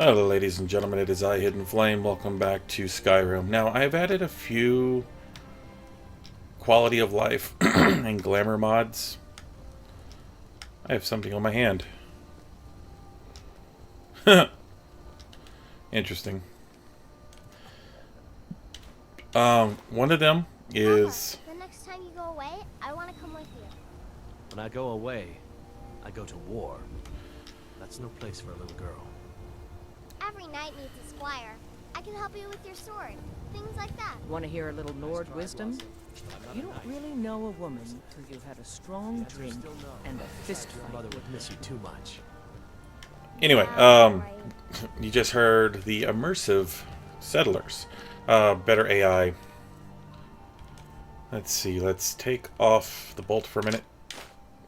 Hello, ladies and gentlemen, it is I, Hidden Flame. Welcome back to Skyrim. Now, I've added a few quality of life and glamour mods. I have something on my hand. Interesting. One of them is... Papa, the next time you go away, I want to come with you. When I go away, I go to war. That's no place for a little girl. Every knight needs a squire. I can help you with your sword. Things like that. Want to hear a little Nord wisdom? You don't really know a woman till you've had a strong drink and a fist Your fight. mother would miss you too much. Anyway, Right. you just heard the immersive settlers. Better AI. Let's see, let's take off the bolt for a minute.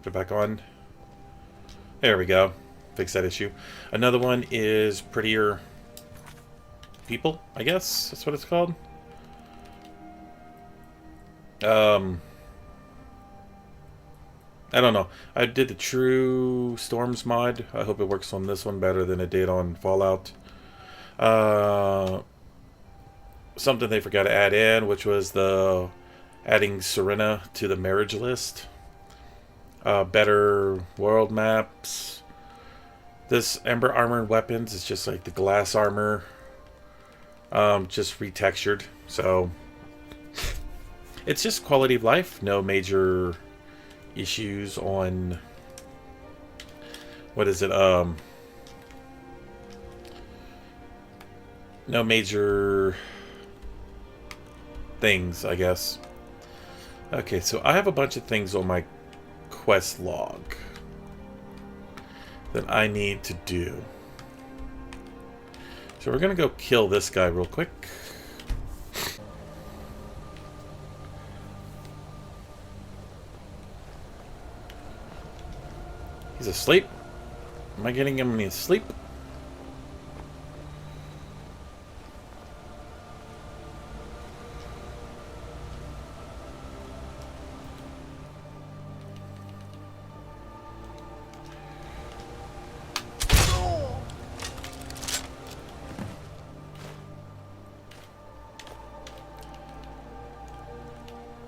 Put it back on. There we go. Fix that issue. Another one is prettier people, I guess that's what it's called. I don't know. I did the True Storms mod. I hope it works on this one better than it did on Fallout. Something they forgot to add in, which was the adding Serena to the marriage list. Better world maps. This Ember Armored Weapons is just like the glass armor. Just retextured. So it's just quality of life. No major issues on... What is it? No major things, I guess. Okay, so I have a bunch of things on my quest log that I need to do. So we're gonna go kill this guy real quick. He's asleep. Am I getting him asleep?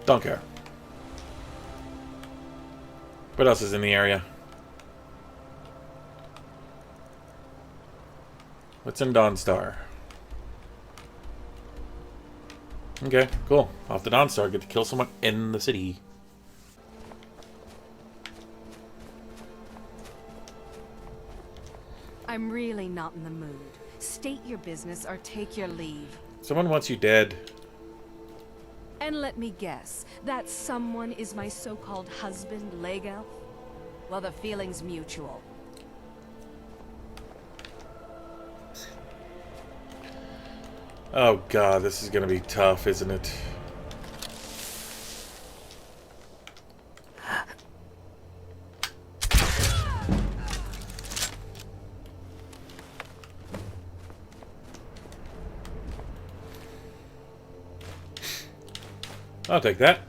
Don't care. What else is in the area? What's in Dawnstar? Okay, cool. Off to Dawnstar, get to kill someone in the city. I'm really not in the mood. State your business or take your leave. Someone wants you dead. And let me guess, that someone is my so-called husband, Legelf? Well, the feeling's mutual. Oh god, this is gonna be tough, isn't it? I'll take that.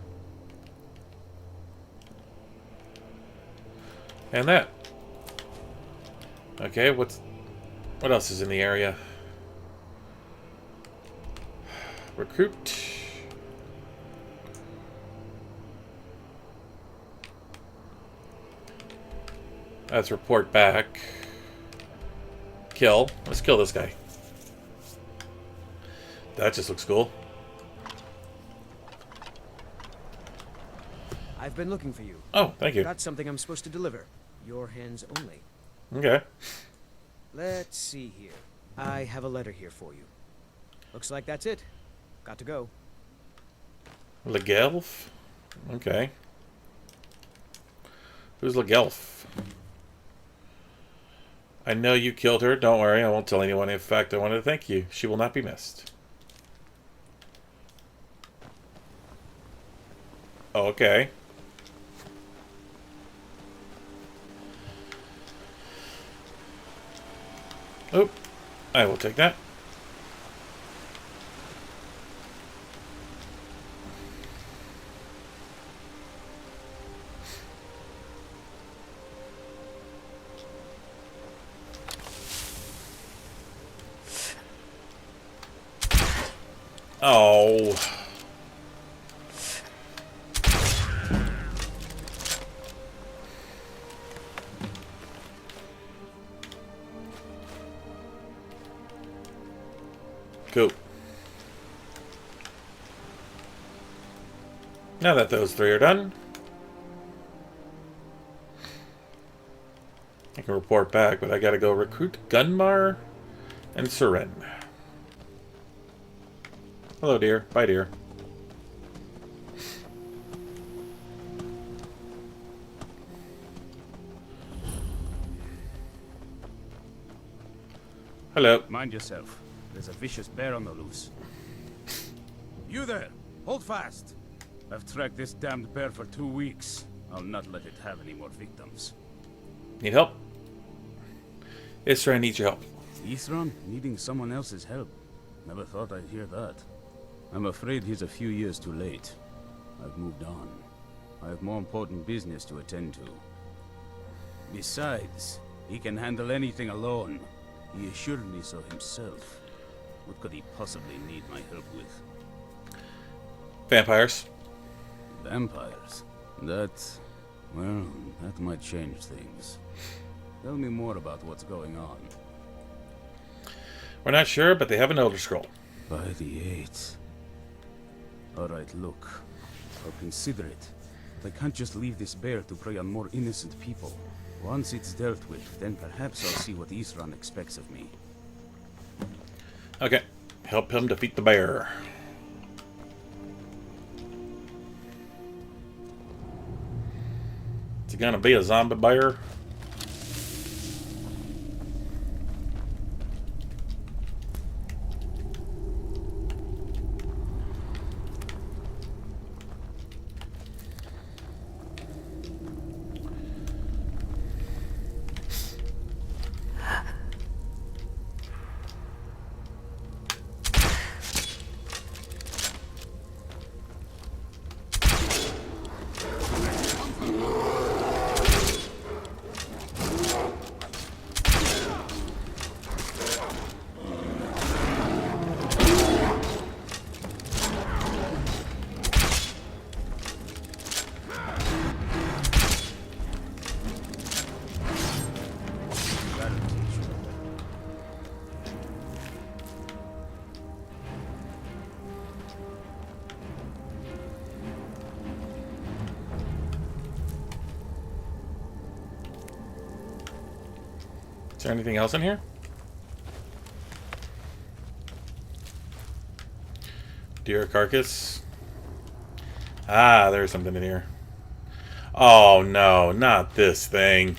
And that. Okay, what else is in the area? Recruit. Let's report back. Kill. Let's kill this guy. That just looks cool. I've been looking for you. Oh, thank you. Got something I'm supposed to deliver. Your hands only. Okay. Let's see here. I have a letter here for you. Looks like that's it. Got to go. Legelf? Okay. Who's Legelf? I know you killed her. Don't worry, I won't tell anyone. In fact, I want to thank you. She will not be missed. Oh, okay. Oh, I will take that. Oh. Cool. Now that those three are done, I can report back, but I gotta go recruit Gunmar and Seren. Hello, dear. Bye, dear. Hello. Mind yourself. There's a vicious bear on the loose. You there! Hold fast! I've tracked this damned bear for 2 weeks. I'll not let it have any more victims. Need help? Isra needs your help. Isran needing someone else's help. Never thought I'd hear that. I'm afraid he's a few years too late. I've moved on. I have more important business to attend to. Besides, he can handle anything alone. He assured me so himself. What could he possibly need my help with? Vampires. Vampires? That might change things. Tell me more about what's going on. We're not sure, but they have an Elder Scroll. By the 8th. Alright, look. I'll consider it. But I can't just leave this bear to prey on more innocent people. Once it's dealt with, then perhaps I'll see what Isran expects of me. Okay. Help him defeat the bear. Is it gonna be a zombie bear? Is there anything else in here? Deer carcass. Ah, there's something in here. Oh no, not this thing.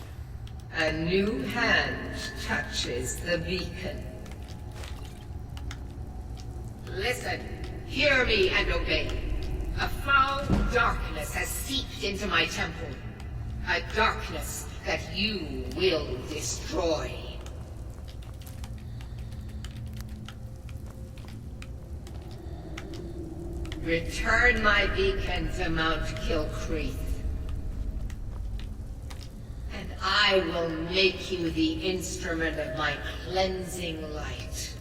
A new hand touches the beacon. Listen, hear me and obey. A foul darkness has seeped into my temple. A darkness that you will destroy. Return my beacon to Mount Kilcreath. And I will make you the instrument of my cleansing light.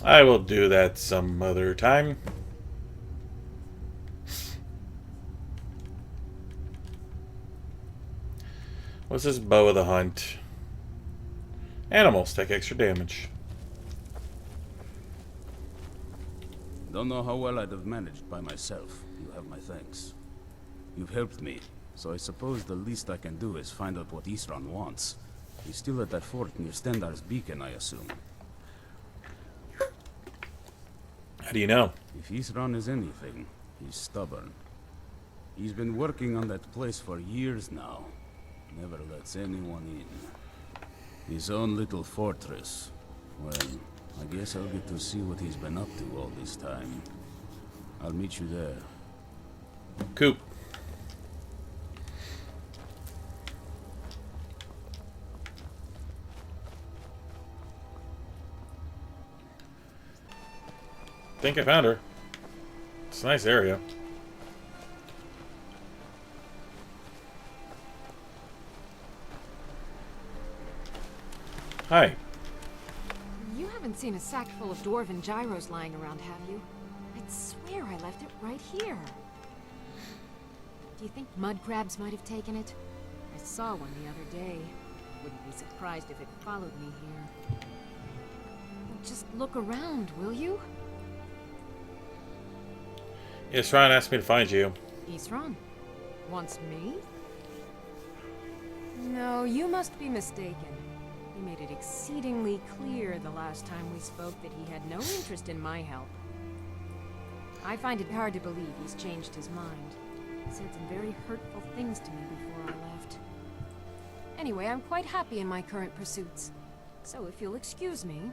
I will do that some other time. What's this bow of the hunt? Animals take extra damage. Don't know how well I'd have managed by myself. You have my thanks. You've helped me, so I suppose the least I can do is find out what Isran wants. He's still at that fort near Stendar's beacon, I assume. How do you know? If Isran is anything, he's stubborn. He's been working on that place for years now. Never lets anyone in. His own little fortress. Well, I guess I'll get to see what he's been up to all this time. I'll meet you there. Coop. Think I found her. It's a nice area. You Hi. haven't seen a sack full of dwarven gyros lying around, have you? I'd swear I left it right here. Do you think mud crabs might have taken it? I saw one the other day. Wouldn't be surprised if it followed me here. Just look around, will you? Yes, Ryan asked me to find you. Isran? Wants me? No, you must be mistaken. He made it exceedingly clear the last time we spoke that he had no interest in my help. I find it hard to believe he's changed his mind. He said some very hurtful things to me before I left. Anyway, I'm quite happy in my current pursuits. So if you'll excuse me...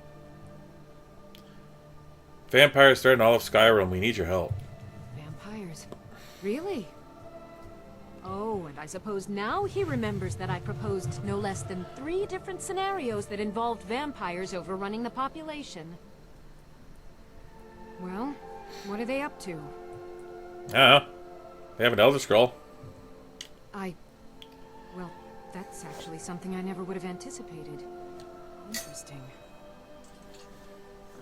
Vampires threaten all of Skyrim. We need your help. Vampires? Really? Oh, and I suppose now he remembers that I proposed no less than 3 different scenarios that involved vampires overrunning the population. Well, what are they up to? Yeah. They have an Elder Scroll. Well, that's actually something I never would have anticipated. Interesting.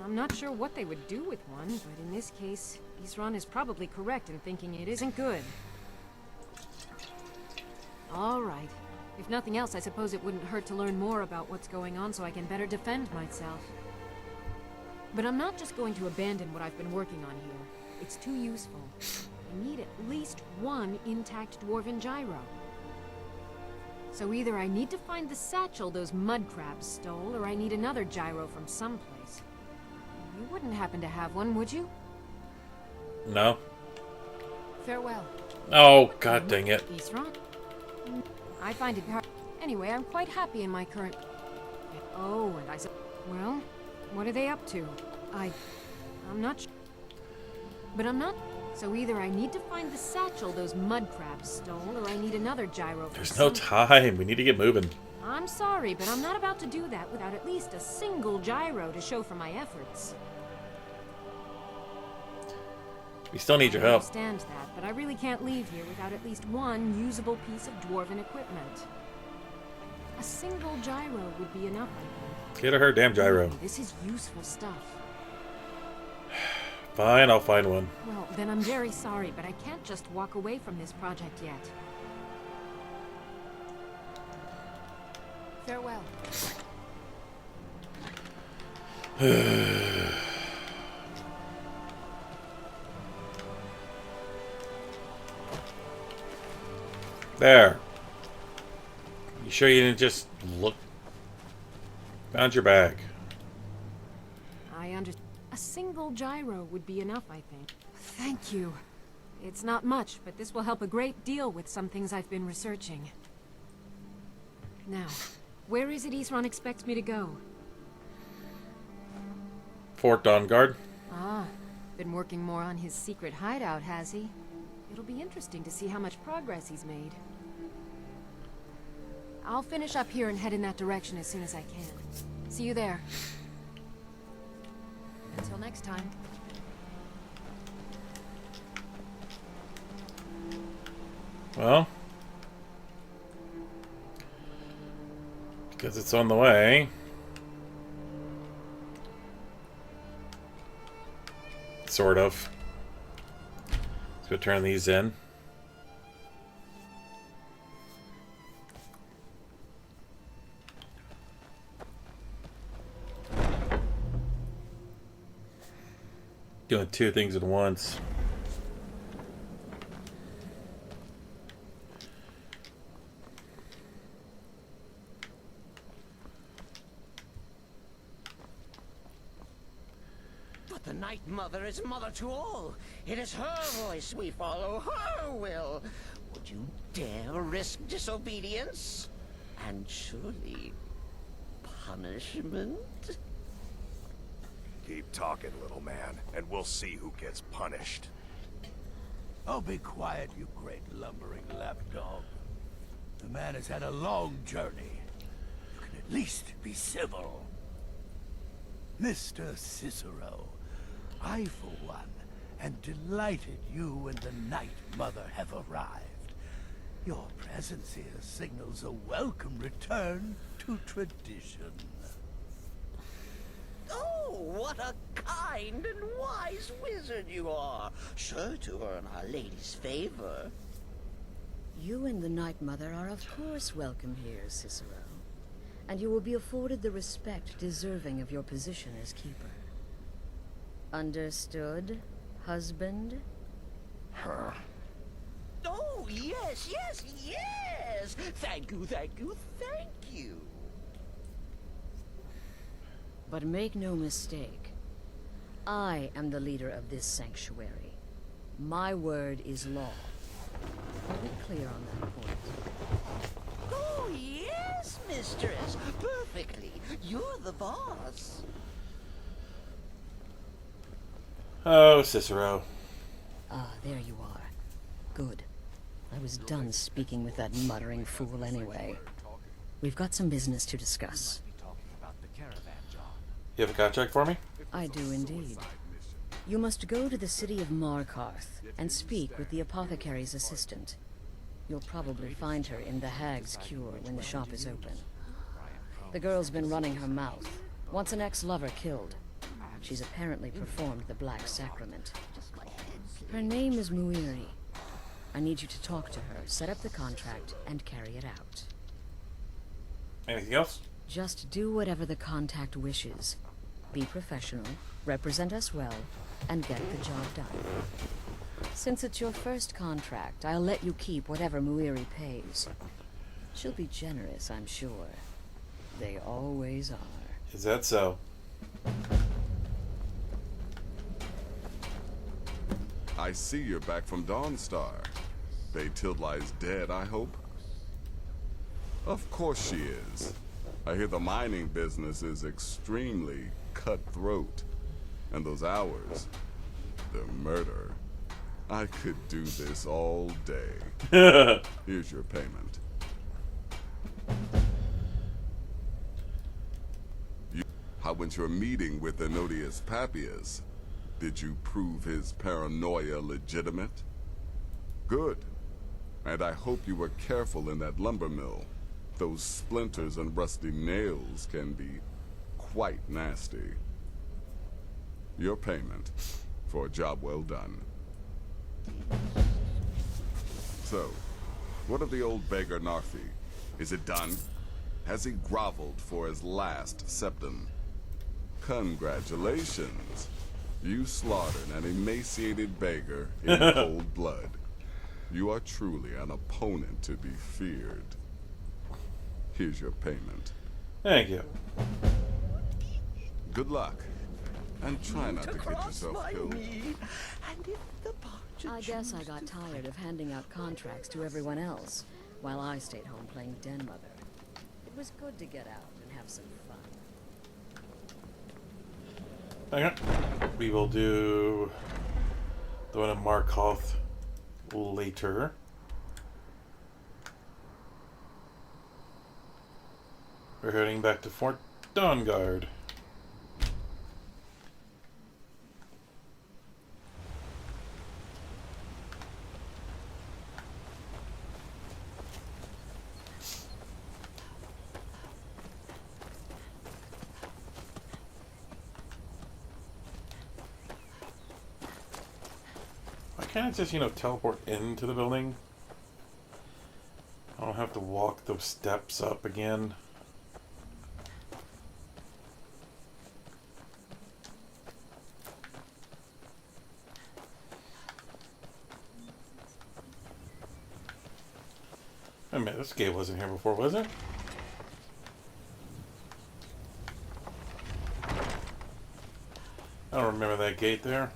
I'm not sure what they would do with one, but in this case, Isran is probably correct in thinking it isn't good. All right. If nothing else, I suppose it wouldn't hurt to learn more about what's going on so I can better defend myself. But I'm not just going to abandon what I've been working on here. It's too useful. I need at least 1 intact dwarven gyro. So either I need to find the satchel those mud crabs stole, or I need another gyro from someplace. You wouldn't happen to have one, would you? No. Farewell. Oh, god dang it. Isran? I find it hard. Anyway, I'm quite happy in my current... Oh, and I said... Well, what are they up to? I'm not sure. But I'm not... So either I need to find the satchel those mud crabs stole, or I need another gyro from There's no time. We need to get moving. I'm sorry, but I'm not about to do that without at least a single gyro to show for my efforts. We still need your I help. understand that, but I really can't leave here without at least 1 usable piece of dwarven equipment. A single gyro would be enough, I think. Get her damn gyro. This is useful stuff. Fine, I'll find one. Well, then I'm very sorry, but I can't just walk away from this project yet. Farewell. There. You sure you didn't just look? Found your bag. I understand. A single gyro would be enough, I think. Thank you. It's not much, but this will help a great deal with some things I've been researching. Now, where is it Isran expects me to go? Fort Dawnguard. Ah, been working more on his secret hideout, has he? It'll be interesting to see how much progress he's made. I'll finish up here and head in that direction as soon as I can. See you there. Until next time. Well, because it's on the way. Sort of. Let's go turn these in. Doing 2 things at once. But the Night Mother is mother to all. It is her voice we follow, her will. Would you dare risk disobedience? And surely punishment? Keep talking, little man, and we'll see who gets punished. Oh, be quiet, you great lumbering lapdog. The man has had a long journey. You can at least be civil. Mr. Cicero, I, for one, am delighted you and the Night Mother have arrived. Your presence here signals a welcome return to tradition. Oh, Oh, what a kind and wise wizard you are. Sure to earn Our Lady's favor. You and the Night Mother are of course welcome here, Cicero. And you will be afforded the respect deserving of your position as keeper. Understood, husband? Her. Oh, yes, yes, yes! Thank you, thank you, thank you. But make no mistake. I am the leader of this sanctuary. My word is law. Are we clear on that point? Oh, yes, mistress. Perfectly. You're the boss. Oh, Cicero. Ah, there you are. Good. I was done speaking with that muttering fool anyway. We've got some business to discuss. You have a contract for me? I do indeed. You must go to the city of Markarth and speak with the apothecary's assistant. You'll probably find her in the Hag's Cure when the shop is open. The girl's been running her mouth. Wants an ex-lover killed. She's apparently performed the Black Sacrament. Her name is Muiri. I need you to talk to her, set up the contract, and carry it out. Anything else? Just do whatever the contact wishes. Be professional, represent us well, and get the job done. Since it's your first contract, I'll let you keep whatever Muiri pays. She'll be generous, I'm sure. They always are. Is that so? I see you're back from Dawnstar. Baytild lies dead, I hope? Of course she is. I hear the mining business is extremely cutthroat. And those hours, the murder. I could do this all day. Here's your payment. How went your meeting with Enodius Papias? Did you prove his paranoia legitimate? Good. And I hope you were careful in that lumber mill. Those splinters and rusty nails can be quite nasty. Your payment for a job well done. So, what of the old beggar Narfi? Is it done? Has he groveled for his last septum? Congratulations. You slaughtered an emaciated beggar in cold blood. You are truly an opponent to be feared. Here's your payment. Thank you. Good luck. And try not to get yourself killed. I guess I got tired of handing out contracts to everyone else, while I stayed home playing Den Mother. It was good to get out and have some fun. Okay. We will do the one in Markarth later. We're heading back to Fort Dawnguard. Why can't I just, teleport into the building? I don't have to walk those steps up again. Wait a minute, this gate wasn't here before, was it? I don't remember that gate there.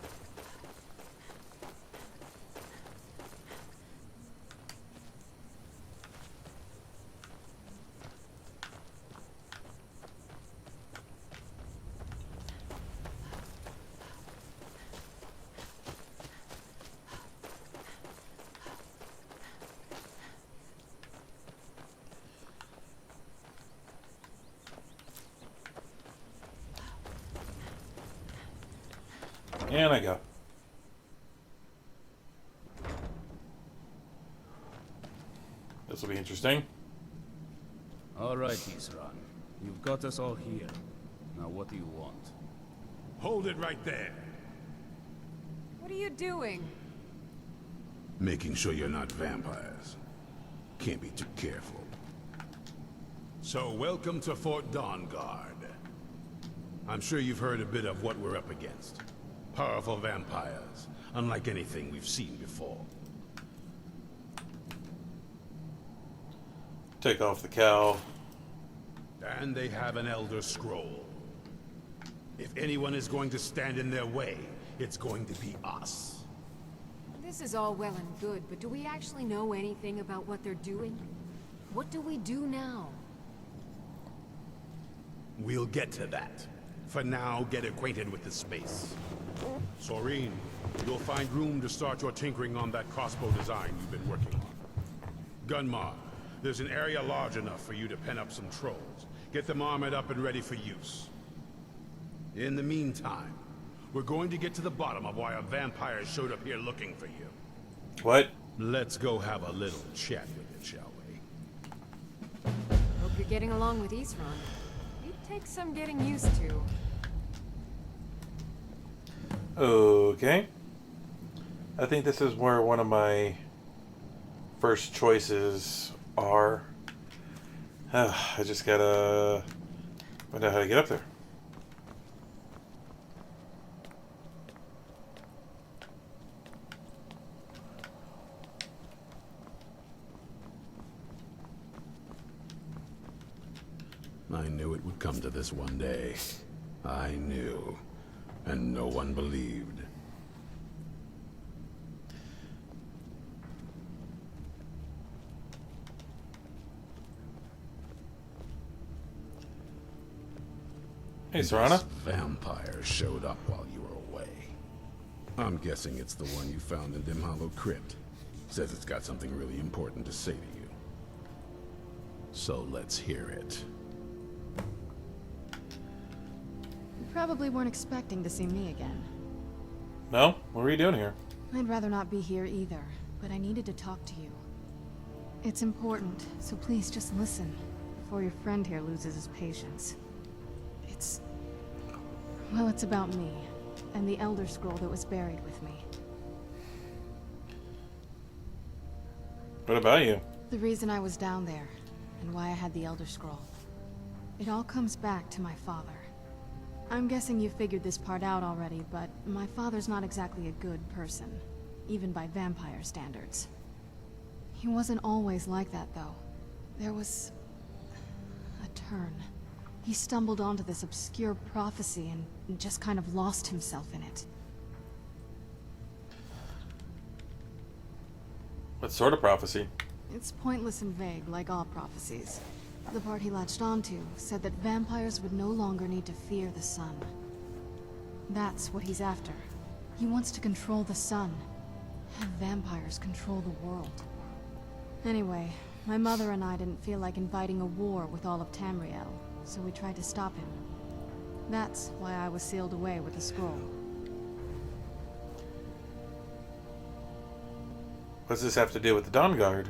And I go. This will be interesting. All right, Isran. You've got us all here. Now what do you want? Hold it right there. What are you doing? Making sure you're not vampires. Can't be too careful. So, welcome to Fort Dawnguard. I'm sure you've heard a bit of what we're up against. Powerful vampires, unlike anything we've seen before. Take off the cowl. And they have an Elder Scroll. If anyone is going to stand in their way, it's going to be us. This is all well and good, but do we actually know anything about what they're doing? What do we do now? We'll get to that. For now, get acquainted with the space. Soreen, you'll find room to start your tinkering on that crossbow design you've been working on. Gunmar, there's an area large enough for you to pen up some trolls. Get them armored up and ready for use. In the meantime, we're going to get to the bottom of why a vampire showed up here looking for you. What? Let's go have a little chat with it, shall we? Hope you're getting along with Isran. You'd take some getting used to. Okay. I think this is where one of my first choices are. I just gotta find out how to get up there. I knew it would come to this one day. I knew. And no one believed. Hey, Serana. This vampire showed up while you were away. I'm guessing it's the one you found in Dim Hollow Crypt. Says it's got something really important to say to you. So let's hear it. You probably weren't expecting to see me again. No? What are you doing here? I'd rather not be here either, but I needed to talk to you. It's important, so please just listen, before your friend here loses his patience. Well, it's about me, and the Elder Scroll that was buried with me. What about you? The reason I was down there, and why I had the Elder Scroll. It all comes back to my father. I'm guessing you figured this part out already, but my father's not exactly a good person, even by vampire standards. He wasn't always like that, though. There was a turn. He stumbled onto this obscure prophecy and just kind of lost himself in it. What sort of prophecy? It's pointless and vague, like all prophecies. The part he latched onto said that vampires would no longer need to fear the sun. That's what he's after. He wants to control the sun. Have vampires control the world. Anyway, my mother and I didn't feel like inviting a war with all of Tamriel, so we tried to stop him. That's why I was sealed away with the scroll. What does this have to do with the Dawnguard?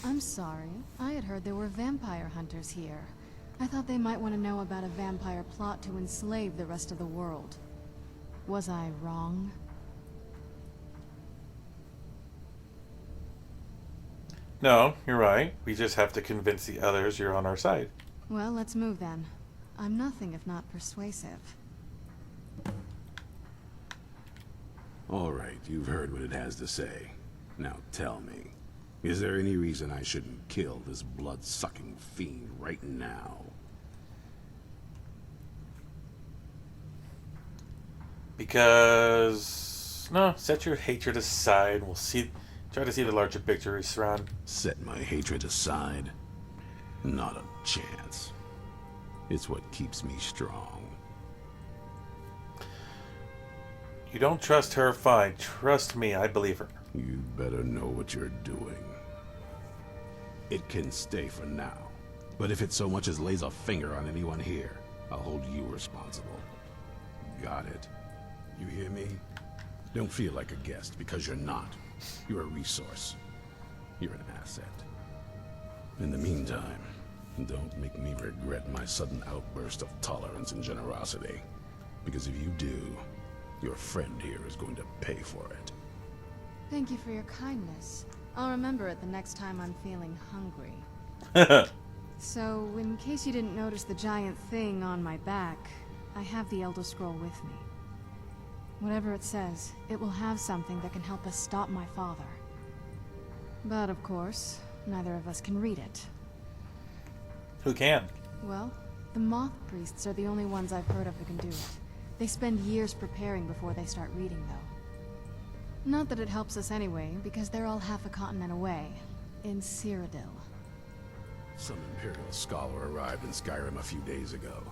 I'm sorry. I had heard there were vampire hunters here. I thought they might want to know about a vampire plot to enslave the rest of the world. Was I wrong? No, you're right. We just have to convince the others you're on our side. Well, let's move then. I'm nothing if not persuasive. All right, you've heard what it has to say. Now tell me, is there any reason I shouldn't kill this blood-sucking fiend right now? Because... no, set your hatred aside. We'll see... try to see the larger picture, Isran. Set my hatred aside? Not a chance. It's what keeps me strong. You don't trust her, fine. Trust me, I believe her. You better know what you're doing. It can stay for now. But if it so much as lays a finger on anyone here, I'll hold you responsible. Got it? You hear me? Don't feel like a guest, because you're not. You're a resource. You're an asset. In the meantime, don't make me regret my sudden outburst of tolerance and generosity. Because if you do, your friend here is going to pay for it. Thank you for your kindness. I'll remember it the next time I'm feeling hungry. So, in case you didn't notice the giant thing on my back, I have the Elder Scroll with me. Whatever it says, it will have something that can help us stop my father. But of course, neither of us can read it. Who can? Well, the moth priests are the only ones I've heard of who can do it. They spend years preparing before they start reading, though. Not that it helps us anyway, because they're all half a continent away, in Cyrodiil. Some Imperial scholar arrived in Skyrim a few days ago.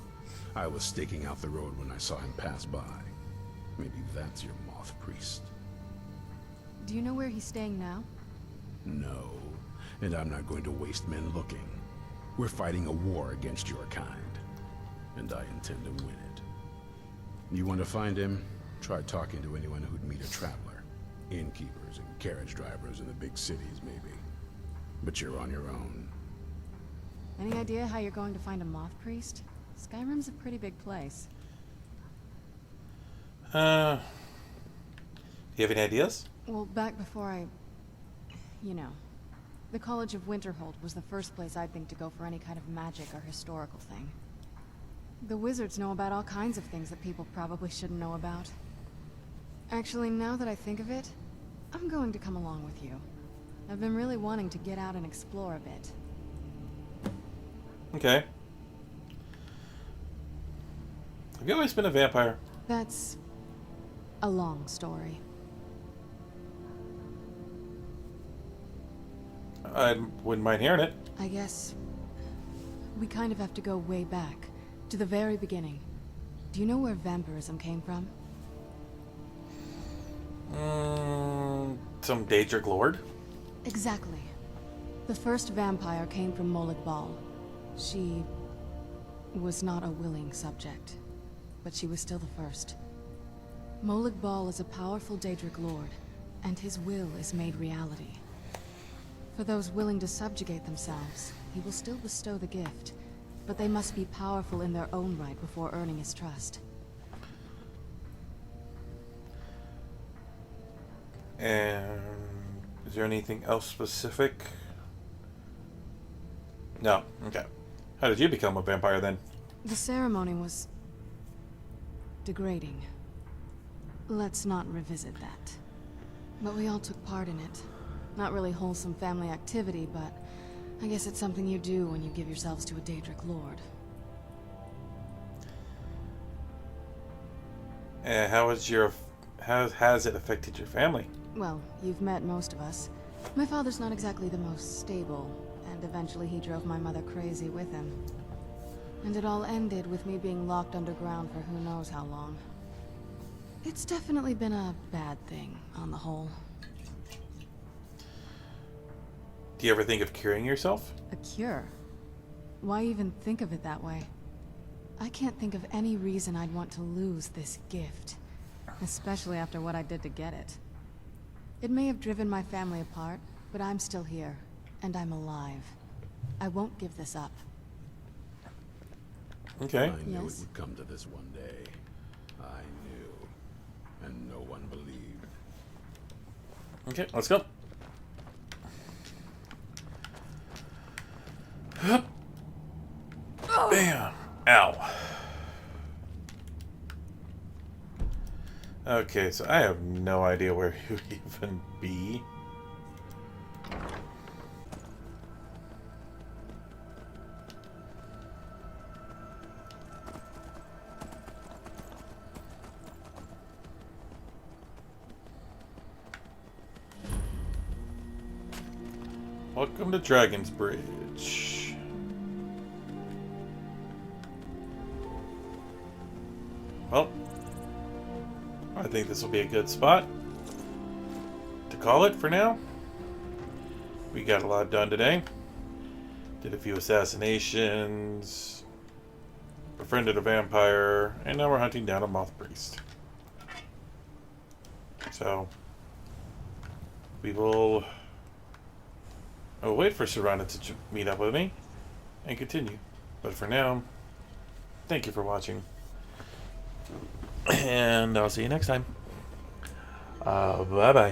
I was staking out the road when I saw him pass by. Maybe that's your moth priest. Do you know where he's staying now? No, and I'm not going to waste men looking. We're fighting a war against your kind, and I intend to win it. You want to find him? Try talking to anyone who'd meet a traveler. Innkeepers and carriage drivers in the big cities, maybe. But you're on your own. Any idea how you're going to find a moth priest? Skyrim's a pretty big place. Do you have any ideas? Well, back before you know, the College of Winterhold was the first place I'd think to go for any kind of magic or historical thing. The wizards know about all kinds of things that people probably shouldn't know about. Actually, now that I think of it, I'm going to come along with you. I've been really wanting to get out and explore a bit. Okay. Have you always been a vampire? That's a long story. I wouldn't mind hearing it. I guess we kind of have to go way back, to the very beginning. Do you know where vampirism came from? Some Daedric lord? Exactly. The first vampire came from Molag Bal. She was not a willing subject, but she was still the first. Molag Bal is a powerful Daedric lord, and his will is made reality. For those willing to subjugate themselves, he will still bestow the gift, but they must be powerful in their own right before earning his trust. And is there anything else specific? No. Okay. How did you become a vampire then? The ceremony was degrading. Let's not revisit that. But we all took part in it. Not really wholesome family activity, but I guess it's something you do when you give yourselves to a Daedric lord. And how has it affected your family? Well, you've met most of us. My father's not exactly the most stable, and eventually he drove my mother crazy with him. And it all ended with me being locked underground for who knows how long. It's definitely been a bad thing, on the whole. Do you ever think of curing yourself? A cure? Why even think of it that way? I can't think of any reason I'd want to lose this gift. Especially after what I did to get it. It may have driven my family apart, but I'm still here. And I'm alive. I won't give this up. Okay. I knew Yes? it would come to this one day. I knew. And no one believed. Okay, let's go. Hup. Bam. Ow. Okay, so I have no idea where he would even be. Welcome to Dragon's Bridge. Well, I think this will be a good spot to call it for now. We got a lot done today. Did a few assassinations, befriended a vampire, and now we're hunting down a moth priest. So, we will wait for Serana to meet up with me and continue. But for now, thank you for watching. And I'll see you next time. Bye-bye.